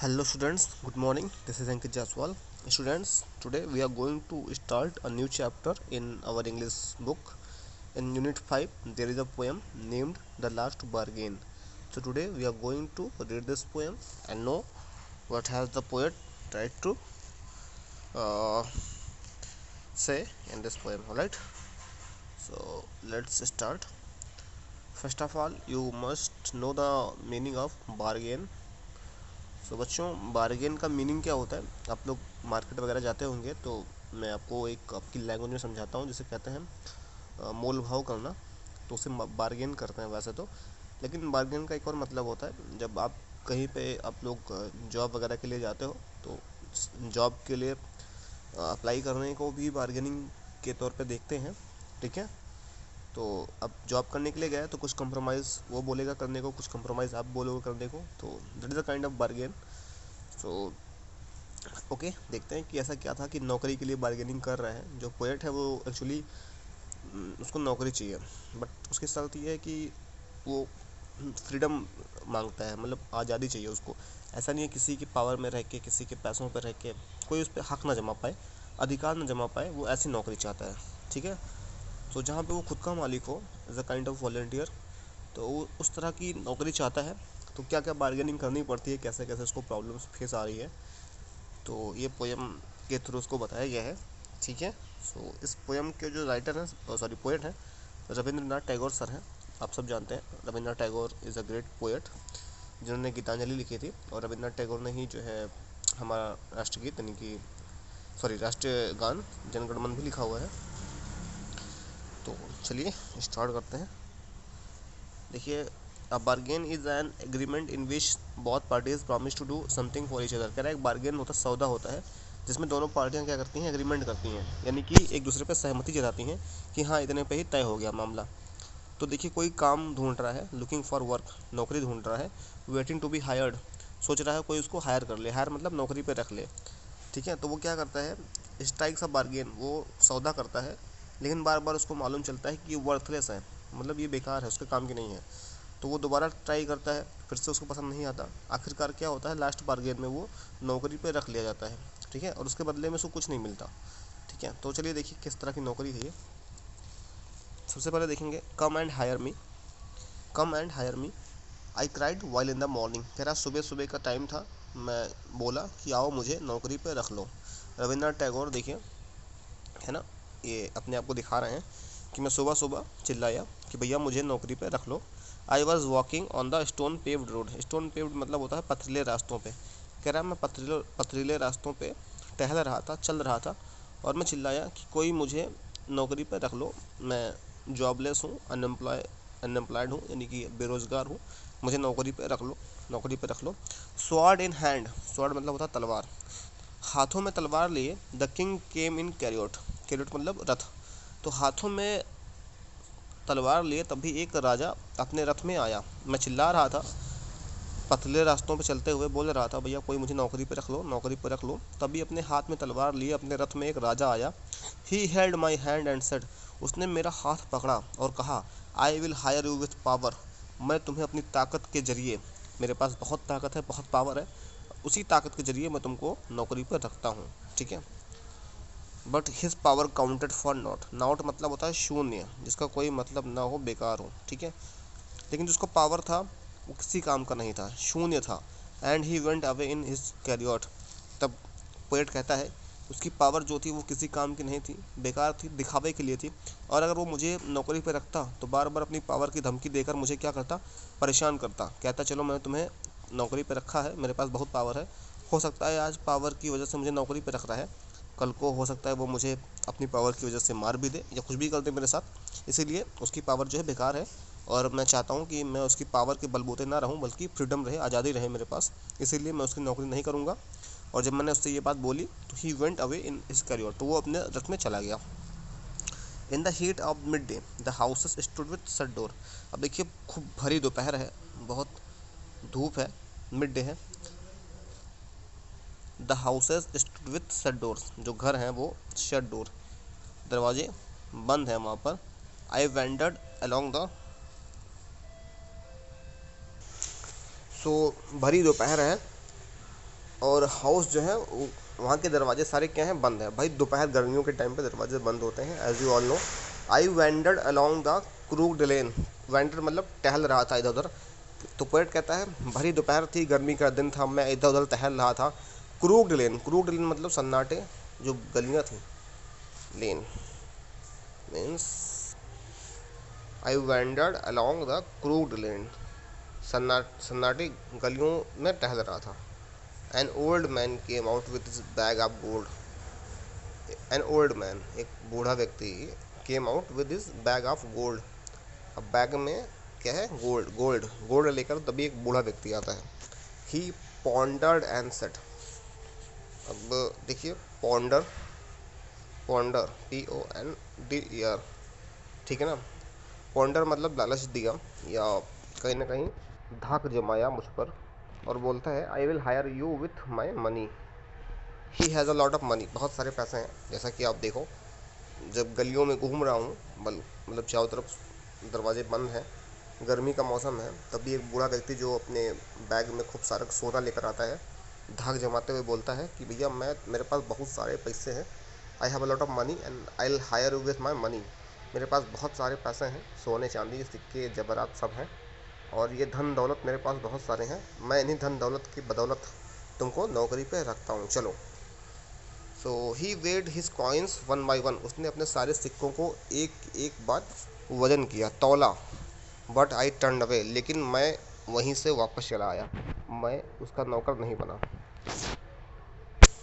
Hello students, good morning. This is Ankit Jaswal. Students, today we are going to start a new chapter in our English book. In Unit 5, there is a poem named The Last Bargain. So today we are going to read this poem and know what has the poet tried to uh, say in this poem. Alright, so let's start. First of all, you must know the meaning of bargain. सो बच्चों, bargain का meaning क्या होता है? आप लोग market वगैरह जाते होंगे तो मैं आपको एक आपकी लैंग्वेज में समझाता हूँ, जिसे कहते हैं मोल भाव करना। तो उसे बार्गेन करते हैं वैसे तो, लेकिन बार्गेन का एक और मतलब होता है, जब आप कहीं पे आप लोग जॉब वगैरह के लिए जाते हो तो जॉब के लिए अप्लाई करने को भी बार्गेनिंग के तौर पे देखते हैं। ठीक है, तो अब जॉब करने के लिए गए तो कुछ कंप्रोमाइज़ वो बोलेगा करने को, कुछ कंप्रोमाइज़ आप बोलोगे करने को, तो that is a kind of bargain. So okay, देखते हैं कि ऐसा क्या था कि नौकरी के लिए बार्गेनिंग कर रहा है। जो पोएट है वो एक्चुअली उसको नौकरी चाहिए, बट उसकी शर्त ये है कि वो फ्रीडम मांगता है, मतलब आज़ादी चाहिए उसको। ऐसा नहीं है किसी की पावर में रह के, किसी के पैसों पर रह के कोई उस पर हक ना जमा पाए, अधिकार ना जमा पाए, वो ऐसी नौकरी चाहता है। ठीक है, तो जहाँ पे वो खुद का मालिक हो, as a kind of volunteer, तो वो उस तरह की नौकरी चाहता है। तो क्या क्या बार्गेनिंग करनी पड़ती है, कैसे कैसे उसको प्रॉब्लम्स फेस आ रही है, तो ये पोएम के थ्रू उसको बताया गया है। ठीक है, सो इस पोएम के जो राइटर हैं, सॉरी पोएट हैं, रविंद्रनाथ टैगोर सर हैं। आप सब जानते हैं Rabindranath Tagore is a great poet, जिन्होंने गीतांजलि लिखी थी। और रविंद्रनाथ टैगोर ने ही जो है हमारा राष्ट्रगीत, यानी कि सॉरी राष्ट्रीय गान जनगण मन भी लिखा हुआ है। तो चलिए स्टार्ट करते हैं। देखिए, a bargain is an agreement in which both parties promise to do something for each other. कह रहा है एक बार्गेन होता है, सौदा होता है, जिसमें दोनों पार्टियां क्या करती हैं, एग्रीमेंट करती हैं, यानी कि एक दूसरे पर सहमति जताती हैं कि हाँ इतने पे ही तय हो गया मामला। तो देखिए, कोई काम ढूंढ रहा है, लुकिंग फॉर वर्क, नौकरी ढूंढ रहा है। वेटिंग टू बी हायर्ड, सोच रहा है कोई उसको हायर कर ले, हायर मतलब नौकरी पे रख ले। ठीक है, तो वो क्या करता है, स्ट्राइक्स अ बार्गेन, वो सौदा करता है, लेकिन बार बार उसको मालूम चलता है कि ये वर्थलेस है, मतलब ये बेकार है, उसके काम की नहीं है। तो वो दोबारा ट्राई करता है, फिर से उसको पसंद नहीं आता। आखिरकार क्या होता है, लास्ट बार्गेन में वो नौकरी पे रख लिया जाता है। ठीक है, और उसके बदले में उसको कुछ नहीं मिलता। ठीक है, तो चलिए देखिए किस तरह की नौकरी है ये। सबसे पहले देखेंगे, come and hire me. Come and hire me, I cried while in the morning. कह रहा सुबह सुबह का टाइम था, मैं बोला कि आओ मुझे नौकरी पे रख लो। रविंद्रनाथ टैगोर देखिए, है ना, ये अपने आप को दिखा रहे हैं कि मैं सुबह सुबह चिल्लाया कि भैया मुझे नौकरी पे रख लो। I was walking on the stone paved road. Stone paved मतलब होता है पथरीले रास्तों पे। कह रहा है मैं पथरीले पथरीले रास्तों पे टहल रहा था, चल रहा था, और मैं चिल्लाया कि कोई मुझे नौकरी पे रख लो, मैं जॉबलेस हूँ, अनएम्प्लॉयड हूँ, यानी कि बेरोज़गार हूँ, मुझे नौकरी पे रख लो, नौकरी पे रख लो। स्वॉर्ड इन हैंड, स्वॉर्ड मतलब होता है तलवार, हाथों में तलवार लिए। द किंग केम इन कैरियोट, कैरियोट मतलब रथ, तो हाथों में तलवार लिए तभी एक राजा अपने रथ में आया। मैं चिल्ला रहा था, पतले रास्तों पर चलते हुए बोल रहा था भैया कोई मुझे नौकरी पे रख लो, नौकरी पे रख लो, तभी अपने हाथ में तलवार लिए अपने रथ में एक राजा आया। He held my hand and said, उसने मेरा हाथ पकड़ा और कहा, आई will hire you with power, मैं तुम्हें अपनी ताकत के जरिए, मेरे पास बहुत ताकत है, बहुत पावर है, उसी ताकत के जरिए मैं तुमको नौकरी पर रखता हूँ। ठीक है, but his power counted for not. Not मतलब होता है शून्य, जिसका कोई मतलब ना हो, बेकार हो। ठीक है, लेकिन जिसको पावर था वो किसी काम का नहीं था, शून्य था। And he went away in his chariot, तब पोएट कहता है उसकी पावर जो थी वो किसी काम की नहीं थी, बेकार थी, दिखावे के लिए थी। और अगर वो मुझे नौकरी पर रखता तो बार बार अपनी पावर की धमकी देकर मुझे क्या करता, परेशान करता। कहता चलो मैं तुम्हें नौकरी पर रखा है, मेरे पास बहुत पावर है, हो सकता है आज पावर की वजह से मुझे नौकरी पर रख रहा है, कल को हो सकता है वो मुझे अपनी पावर की वजह से मार भी दे या कुछ भी कर दे मेरे साथ। इसीलिए उसकी पावर जो है बेकार है, और मैं चाहता हूँ कि मैं उसकी पावर के बलबूते ना रहूँ, बल्कि फ्रीडम रहे, आज़ादी रहे मेरे पास, इसीलिए मैं उसकी नौकरी नहीं करूँगा। और जब मैंने उससे ये बात बोली तो ही went away in his career, तो वो अपने रथ में चला गया। In the heat of mid day the houses stood with shut door. अब देखिए खूब भरी दोपहर है, बहुत धूप है, मिड डे है। The houses stood with shut doors, जो घर हैं वो शट डोर, दरवाजे बंद हैं वहाँ पर। आई वेंडर्ड अलॉन्ग द, सो भरी दोपहर है, और हाउस जो है वहाँ के दरवाजे सारे क्या हैं, बंद है। भाई दोपहर गर्मियों के टाइम पे दरवाजे बंद होते हैं, as you all know. I wandered along the crude lane. Wander मतलब टहल रहा था इधर उधर। तो पोएट कहता है भरी दोपहर थी, गर्मी का दिन था, मैं इधर उधर टहल रहा था। क्रूड लेन, क्रूड लेन मतलब सन्नाटे जो गलियाँ थी। Lane means I wandered along the crude lane, सन्नाटी गलियों में टहल रहा था। An old man came out with his bag of gold. An old man, एक बूढ़ा व्यक्ति, came out with his bag of gold. अब बैग में क्या है, गोल्ड। गोल्ड लेकर तभी एक बूढ़ा व्यक्ति आता है। ही पॉन्डर्ड एंड सेट। अब देखिए पॉन्डर, पॉन्डर PONDER, ठीक है ना। पॉन्डर मतलब लालच दिया या कहीं ना कहीं धाक जमाया मुझ पर, और बोलता है आई will hire you with my money. He has a lot of money, बहुत सारे पैसे हैं। जैसा कि आप देखो, जब गलियों में घूम रहा हूँ, मतलब चारों तरफ दरवाजे बंद हैं, गर्मी का मौसम है, तभी एक बूढ़ा व्यक्ति जो अपने बैग में खूब सारा सोना लेकर आता है, धाक जमाते हुए बोलता है कि भैया मेरे पास बहुत सारे पैसे हैं। I have a lot of money and I will hire you with my money. मेरे पास बहुत सारे पैसे हैं, सोने चांदी सिक्के जवाहरात सब हैं, और ये धन दौलत मेरे पास बहुत सारे हैं। मैं इन्हीं धन दौलत की बदौलत तुमको नौकरी पे रखता हूँ, चलो। So he weighed his coins one by one. उसने अपने सारे सिक्कों को एक एक बार वजन किया, तौला। बट आई टर्न अवे, लेकिन मैं वहीं से वापस चला आया, मैं उसका नौकर नहीं बना।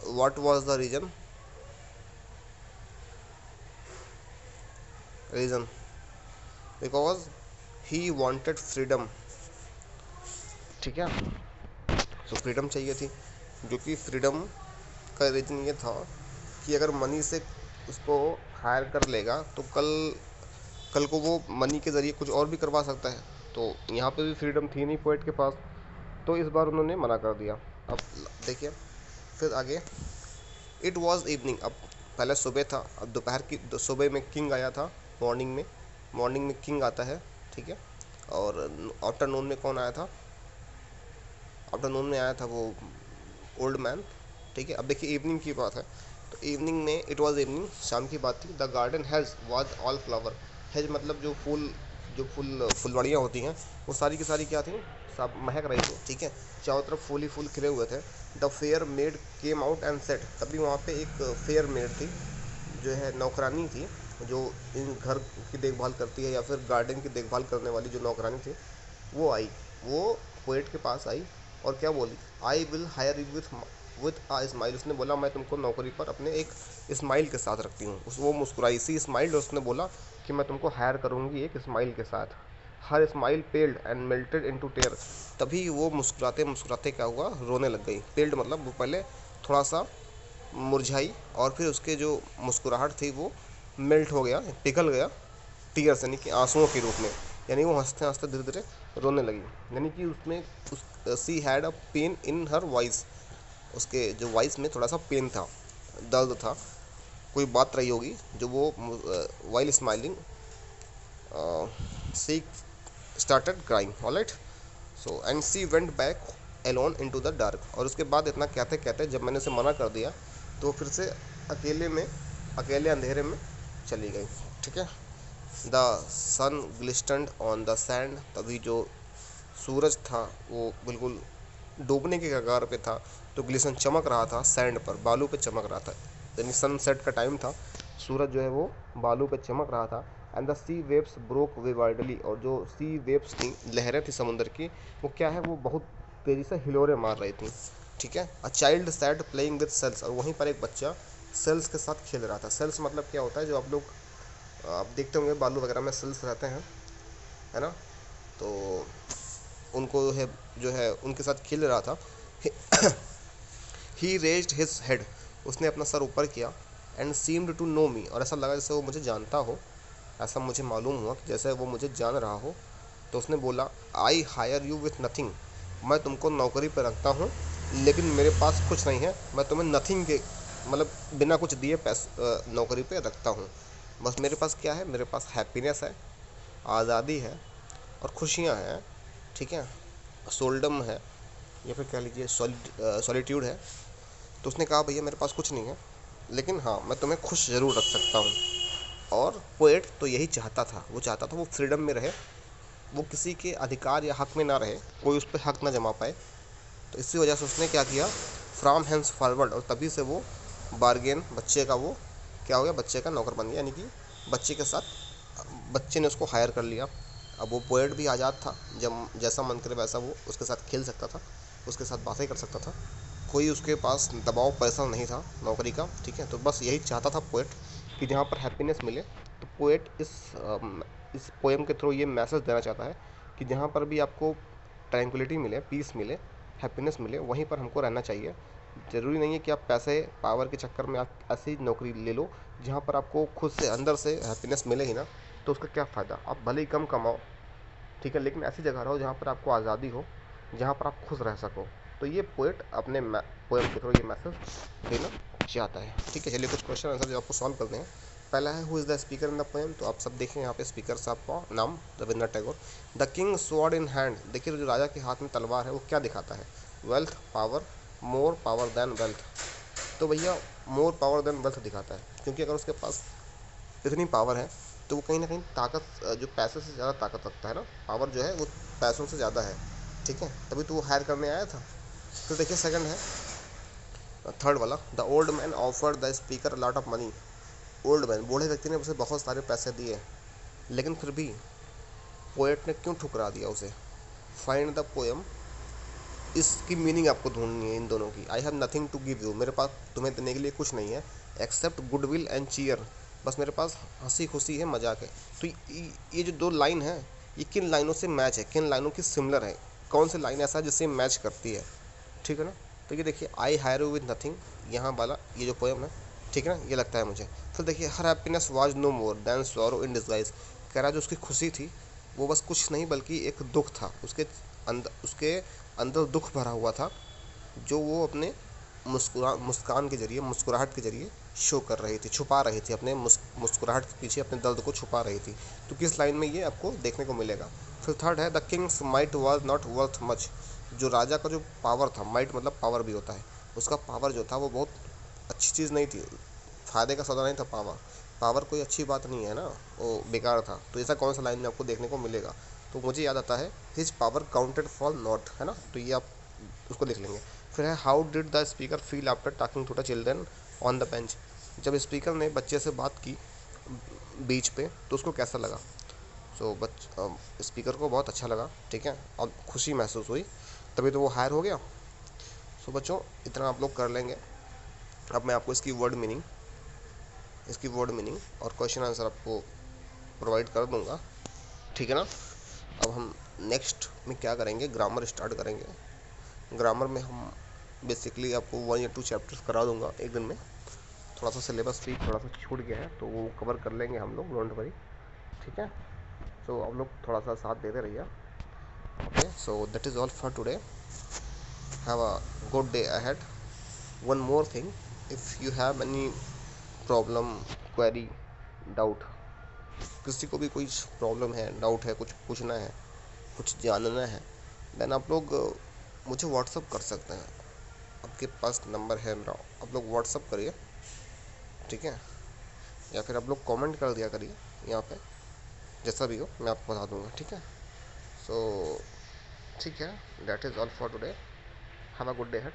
What was the reason? Reason because he wanted freedom, ठीक है। तो फ्रीडम चाहिए थी, जो कि फ्रीडम का रीज़न ये था कि अगर मनी से उसको हायर कर लेगा तो कल कल को वो मनी के ज़रिए कुछ और भी करवा सकता है। तो यहाँ पे भी फ्रीडम थी नहीं पोएट के पास, तो इस बार उन्होंने मना कर दिया। अब देखिए फिर आगे, इट वॉज इवनिंग। अब पहले सुबह था, अब दोपहर की सुबह में किंग आया था। मॉर्निंग में किंग आता है, ठीक है। और आफ्टरनून में कौन आया था? आफ्टरनून में आया था वो ओल्ड मैन, ठीक है। अब देखिए इवनिंग की बात है, तो इवनिंग में, इट वॉज इवनिंग, शाम की बात थी। The garden has was all flower. Has मतलब जो फुलवाड़ियाँ होती हैं वो सारी की सारी क्या थी, सब महक रही थी, ठीक है। चारों तरफ फूल ही फूल खिले हुए थे। The fair made came out and set. तभी वहाँ पे एक फेयर मेड थी, जो है नौकरानी थी, जो इन घर की देखभाल करती है या फिर गार्डन की देखभाल करने वाली जो नौकरानी थी, वो आई। वो पोएट के पास आई और क्या बोली, I will hire you with a smile. उसने बोला मैं तुमको नौकरी पर अपने एक स्माइल के साथ रखती हूँ। वो मुस्कुराई, सी स्माइल, और उसने बोला कि मैं तुमको हायर करूँगी एक स्माइल के साथ। हर smile paled and melted into tear. तभी वो मुस्कुराते मुस्कुराते क्या हुआ, रोने लग गई। पेल्ड मतलब वो पहले थोड़ा सा मुरझाई, और फिर उसके जो मुस्कुराहट थी वो मेल्ट हो गया, पिघल गया टीयर्स, यानी कि आंसुओं के रूप में। यानी वो हंसते हंसते धीरे धीरे रोने लगी। यानी कि उसमें she had a pain in her voice. उसके जो वॉइस में थोड़ा सा पेन था, दर्द था, कोई बात रही होगी जो वो while smiling she started crying, alright. So and she went back alone into the dark. और उसके बाद इतना कहते कहते जब मैंने उसे मना कर दिया तो फिर से अकेले अंधेरे में चली गई, ठीक है। The sun glistened on the sand. तभी जो सूरज था वो बिल्कुल डूबने के कगार पे था, तो ग्लिसन चमक रहा था सैंड पर, बालू पे चमक रहा था। यानी सनसेट का टाइम था, सूरज जो है वो बालू पे चमक रहा था। And the sea waves broke way widely. और जो सी वेव्स थी, लहरें थी समुद्र की, वो क्या है, वो बहुत तेज़ी से हिलोरे मार रही थी, ठीक है। A child sad playing with shells. और वहीं पर एक बच्चा सेल्स के साथ खेल रहा था। सेल्स मतलब क्या होता है, जो आप देखते होंगे बालू वगैरह में सेल्स रहते हैं, है ना। तो उनको जो है उनके साथ खेल रहा था। ही रेज्ड हिज हेड। उसने अपना सर ऊपर किया। एंड सीम्ड टू नो मी। और ऐसा लगा जैसे वो मुझे जानता हो, ऐसा मुझे मालूम हुआ कि जैसे वो मुझे जान रहा हो। तो उसने बोला I hire you with nothing. मैं तुमको नौकरी पर रखता हूँ, लेकिन मेरे पास कुछ नहीं है। मैं तुम्हें नथिंग के मतलब बिना कुछ दिए नौकरी पे रखता हूँ। बस मेरे पास क्या है, मेरे पास हैप्पीनेस है, आज़ादी है और खुशियाँ हैं, ठीक है, सोल्डम है, या फिर कह लीजिए सॉलिट्यूड है। तो उसने कहा भैया मेरे पास कुछ नहीं है, लेकिन हाँ मैं तुम्हें खुश ज़रूर रख सकता हूँ। और पोएट तो यही चाहता था, वो चाहता था वो फ्रीडम में रहे, वो किसी के अधिकार या हक में ना रहे, कोई उस पर हक ना जमा पाए। तो इसी वजह से उसने क्या किया, फ्रॉम हैंस फॉरवर्ड, और तभी से वो बार्गेन, बच्चे का वो क्या हो गया, बच्चे का नौकर बन गया, यानी कि बच्चे के साथ बच्चे ने उसको हायर कर लिया। अब वो पोएट भी आज़ाद था, जब जैसा मन करे वैसा वो उसके साथ खेल सकता था, उसके साथ बातें कर सकता था, कोई उसके पास दबाव प्रेशर नहीं था नौकरी का। ठीक है, तो बस यही चाहता था पोएट कि जहाँ पर हैप्पीनेस मिले। तो पोएट इस पोएम के थ्रू ये मैसेज देना चाहता है कि जहाँ पर भी आपको ट्रैंक्विलिटी मिले, पीस मिले, हैप्पीनेस मिले, वहीं पर हमको रहना चाहिए। ज़रूरी नहीं है कि आप पैसे पावर के चक्कर में आप ऐसी नौकरी ले लो जहाँ पर आपको खुद से अंदर से हैप्पीनेस मिले ही ना, तो उसका क्या फ़ायदा। आप भले ही कम कमाओ, ठीक है, लेकिन ऐसी जगह रहो जहाँ पर आपको आज़ादी हो, जहाँ पर आप खुश रह सको। तो ये पोएट अपने पोएम के थ्रू ये मैसेज देना चाहता है। ठीक है, चलिए कुछ क्वेश्चन आंसर जो आपको सॉल्व करते हैं। पहला है who is the speaker in the poem. तो आप सब देखें यहाँ पे स्पीकर साहब का नाम Rabindranath Tagore. The king sword in hand, देखिए जो राजा के हाथ में तलवार है वो क्या दिखाता है, wealth, power, more power than wealth. तो भैया मोर पावर देन वेल्थ दिखाता है, क्योंकि अगर उसके पास इतनी पावर है तो वो कहीं ना कहीं ताकत, जो पैसे से ज़्यादा ताकत रखता है ना, पावर जो है वो पैसों से ज़्यादा है। ठीक है, तभी तो वो हायर करने आया था। तो देखिए सेकंड है, थर्ड वाला, the old man offered the speaker lot of money. Old man, बूढ़े व्यक्ति ने उसे बहुत सारे पैसे दिए, लेकिन फिर भी पोएट ने क्यों ठुकरा दिया उसे। फाइंड द पोएम, इसकी मीनिंग आपको ढूंढनी है इन दोनों की। I have nothing to give you, मेरे पास तुम्हें देने के लिए कुछ नहीं है, एक्सेप्ट गुडविल एंड चीयर, बस मेरे पास हंसी खुशी है, मजाक है। तो ये जो दो लाइन है, ये किन लाइनों से मैच है, किन लाइनों की सिमिलर है, कौन सी लाइन ऐसा है जिससे मैच करती है। ठीक है ना, तो ये देखिए I hire you with nothing, यहाँ वाला ये जो पोएम है, ठीक है ना, ये लगता है मुझे। फिर देखिए her happiness was no more than sorrow in disguise, कह रहा जो उसकी खुशी थी वो बस कुछ नहीं बल्कि एक दुख था, उसके अंदर दुख भरा हुआ था, जो वो अपने मुस्कान के जरिए, मुस्कुराहट के जरिए शो कर रही थी, छुपा रही थी, अपने मुस्कुराहट के पीछे अपने दर्द को छुपा रही थी। तो किस लाइन में ये आपको देखने को मिलेगा। फिर थर्ड है, the Kings might was not worth much, जो राजा का जो पावर था, माइट मतलब पावर भी होता है, उसका पावर जो था वो बहुत अच्छी चीज़ नहीं थी, फ़ायदे का सौदा नहीं था। पावर पावर कोई अच्छी बात नहीं है ना, वो बेकार था। तो ऐसा कौन सा लाइन में आपको देखने को मिलेगा, तो मुझे याद आता है his power counted for not, है ना, तो ये आप उसको लिख लेंगे। फिर है how did the speaker feel after talking to the children on the bench, जब स्पीकर ने बच्चे से बात की बीच पे तो उसको कैसा लगा। सो स्पीकर को बहुत अच्छा लगा, ठीक है, और खुशी महसूस हुई, तभी तो वो हायर हो गया। सो बच्चों इतना आप लोग कर लेंगे। अब मैं आपको इसकी वर्ड मीनिंग और क्वेश्चन आंसर आपको प्रोवाइड कर दूंगा, ठीक है ना। अब हम नेक्स्ट में क्या करेंगे, ग्रामर स्टार्ट करेंगे। ग्रामर में हम बेसिकली आपको 1 या 2 चैप्टर्स करा दूंगा एक दिन में। थोड़ा सा सिलेबस भी थोड़ा सा छूट गया है तो वो कवर कर लेंगे हम लोग, डोंट वरी, ठीक है। सो आप लोग थोड़ा सा साथ देते रहिए। Okay, so that is all for today, have a good day ahead. One more thing, if you have any problem, query, doubt, किसी को भी कोई प्रॉब्लम है, डाउट है, कुछ पूछना है, कुछ जानना है, देन आप लोग मुझे व्हाट्सअप कर सकते हैं। आपके पास नंबर है मेरा, आप लोग व्हाट्सअप करिए, ठीक है, या फिर आप लोग कमेंट कर दिया करिए यहाँ पे, जैसा भी हो मैं आपको बता दूँगा, ठीक है। सो ठीक है, that is all for today, have a good day head,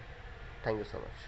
thank you so much.